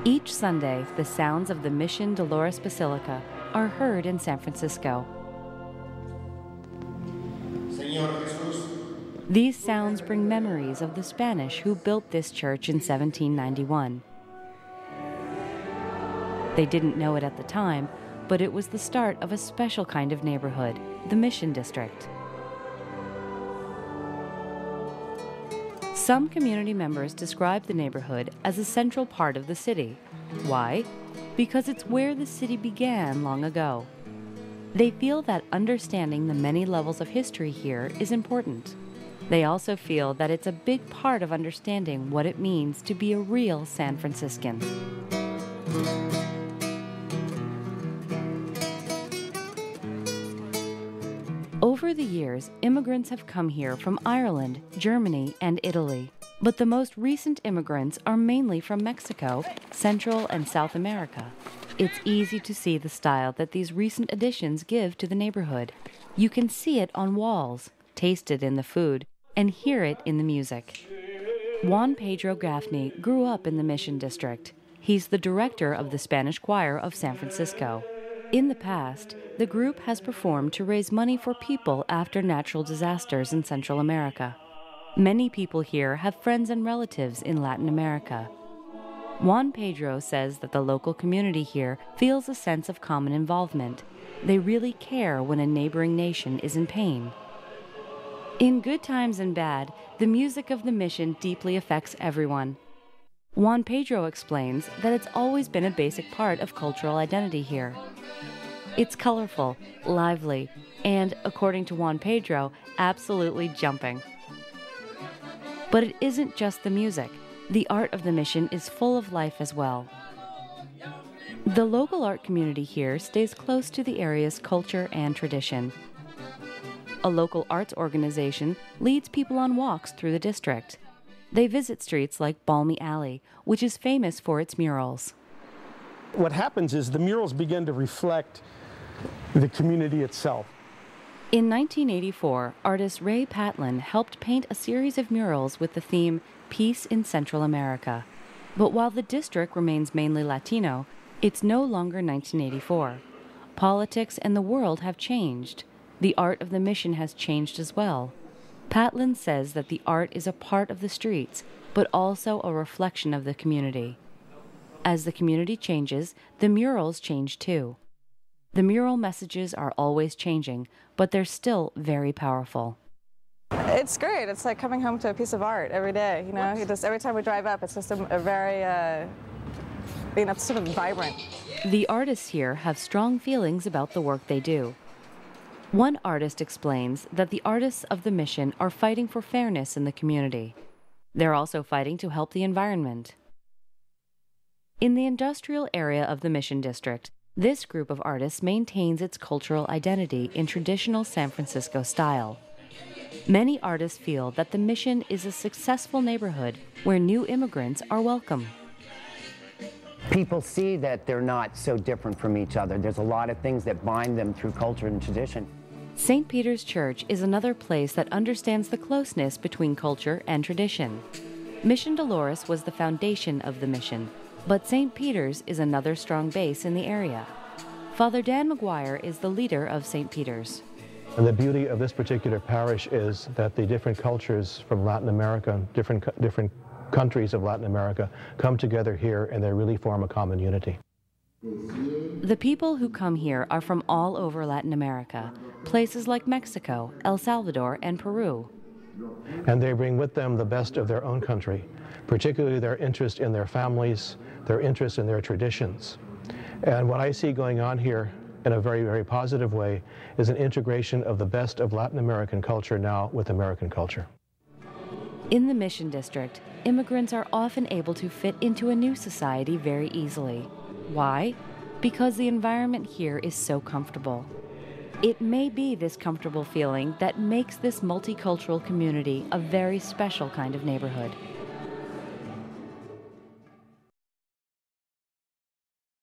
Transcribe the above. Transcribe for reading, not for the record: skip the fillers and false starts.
Each Sunday, the sounds of the Mission Dolores Basilica are heard in San Francisco. These sounds bring memories of the Spanish who built this church in 1791. They didn't know it at the time, but it was the start of a special kind of neighborhood, the Mission District. Some community members describe the neighborhood as a central part of the city. Why? Because it's where the city began long ago. They feel that understanding the many levels of history here is important. They also feel that it's a big part of understanding what it means to be a real San Franciscan. Over the years, immigrants have come here from Ireland, Germany, and Italy. But the most recent immigrants are mainly from Mexico, Central and South America. It's easy to see the style that these recent additions give to the neighborhood. You can see it on walls, taste it in the food, and hear it in the music. Juan Pedro Gaffney grew up in the Mission District. He's the director of the Spanish Choir of San Francisco. In the past, the group has performed to raise money for people after natural disasters in Central America. Many people here have friends and relatives in Latin America. Juan Pedro says that the local community here feels a sense of common involvement. They really care when a neighboring nation is in pain. In good times and bad, the music of the Mission deeply affects everyone. Juan Pedro explains that it's always been a basic part of cultural identity here. It's colorful, lively, and, according to Juan Pedro, absolutely jumping. But it isn't just the music. The art of the Mission is full of life as well. The local art community here stays close to the area's culture and tradition. A local arts organization leads people on walks through the district. They visit streets like Balmy Alley, which is famous for its murals. What happens is the murals begin to reflect the community itself. In 1984, artist Ray Patlin helped paint a series of murals with the theme Peace in Central America. But while the district remains mainly Latino, it's no longer 1984. Politics and the world have changed. The art of the Mission has changed as well. Patlin says that the art is a part of the streets, but also a reflection of the community. As the community changes, the murals change too. The mural messages are always changing, but they're still very powerful. It's great. It's like coming home to a piece of art every day. You know, every time we drive up, it's just a very, it's sort of vibrant. The artists here have strong feelings about the work they do. One artist explains that the artists of the Mission are fighting for fairness in the community. They're also fighting to help the environment. In the industrial area of the Mission District, this group of artists maintains its cultural identity in traditional San Francisco style. Many artists feel that the Mission is a successful neighborhood where new immigrants are welcome. People see that they're not so different from each other. There's a lot of things that bind them through culture and tradition. St. Peter's Church is another place that understands the closeness between culture and tradition. Mission Dolores was the foundation of the Mission, but St. Peter's is another strong base in the area. Father Dan McGuire is the leader of St. Peter's. And the beauty of this particular parish is that the different cultures from Latin America, different countries of Latin America, come together here and they really form a common unity. The people who come here are from all over Latin America, places like Mexico, El Salvador, and Peru. And they bring with them the best of their own country, particularly their interest in their families, their interest in their traditions. And what I see going on here in a very, very positive way is an integration of the best of Latin American culture now with American culture. In the Mission District, immigrants are often able to fit into a new society very easily. Why? Because the environment here is so comfortable. It may be this comfortable feeling that makes this multicultural community a very special kind of neighborhood.